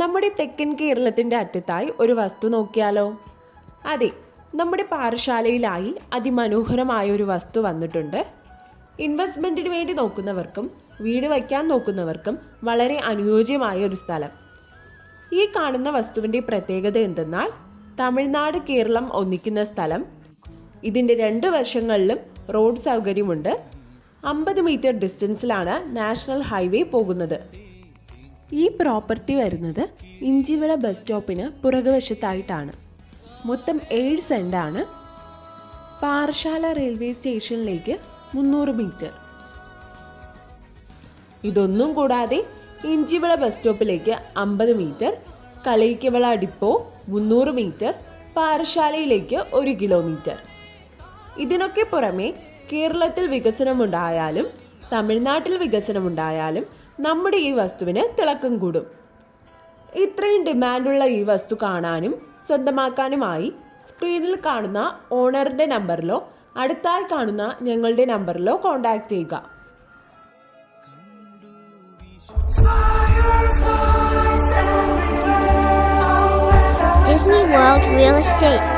നമ്മുടെ തെക്കൻ കേരളത്തിൻ്റെ അറ്റത്തായി ഒരു വസ്തു നോക്കിയാലോ? അതെ, നമ്മുടെ പാറശാലയിലായി അതിമനോഹരമായ ഒരു വസ്തു വന്നിട്ടുണ്ട്. ഇൻവെസ്റ്റ്മെൻറ്റിന് വേണ്ടി നോക്കുന്നവർക്കും വീട് വയ്ക്കാൻ നോക്കുന്നവർക്കും വളരെ അനുയോജ്യമായ ഒരു സ്ഥലം. ഈ കാണുന്ന വസ്തുവിൻ്റെ പ്രത്യേകത എന്തെന്നാൽ തമിഴ്നാട് കേരളം ഒന്നിക്കുന്ന സ്ഥലം. ഇതിൻ്റെ 2 വശങ്ങളിലും റോഡ് സൗകര്യമുണ്ട്. 50 മീറ്റർ ഡിസ്റ്റൻസിലാണ് നാഷണൽ ഹൈവേ പോകുന്നത്. ഈ പ്രോപ്പർട്ടി വരുന്നത് ഇഞ്ചിവിള ബസ് സ്റ്റോപ്പിന് പുറകുവശത്തായിട്ടാണ്. മൊത്തം 7 സെൻറ്റാണ്. പാറശാല റെയിൽവേ സ്റ്റേഷനിലേക്ക് 300 മീറ്റർ. ഇതൊന്നും കൂടാതെ ഇഞ്ചിവിള ബസ് സ്റ്റോപ്പിലേക്ക് 50 മീറ്റർ, കളയിക്കവിള ഡിപ്പോ 300 മീറ്റർ, പാറശാലയിലേക്ക് 1 കിലോമീറ്റർ. ഇതിനൊക്കെ പുറമെ കേരളത്തിൽ വികസനമുണ്ടായാലും തമിഴ്നാട്ടിൽ വികസനമുണ്ടായാലും നമ്മുടെ ഈ വസ്തുവിന് തിളക്കം കൂടും. ഇത്രയും ഡിമാൻഡുള്ള ഈ വസ്തു കാണാനും സ്വന്തമാക്കാനുമായി സ്ക്രീനിൽ കാണുന്ന ഓണറിൻ്റെ നമ്പറിലോ അടുത്തായി കാണുന്ന ഞങ്ങളുടെ നമ്പറിലോ കോൺടാക്റ്റ് ചെയ്യുക. Disney World Real Estate.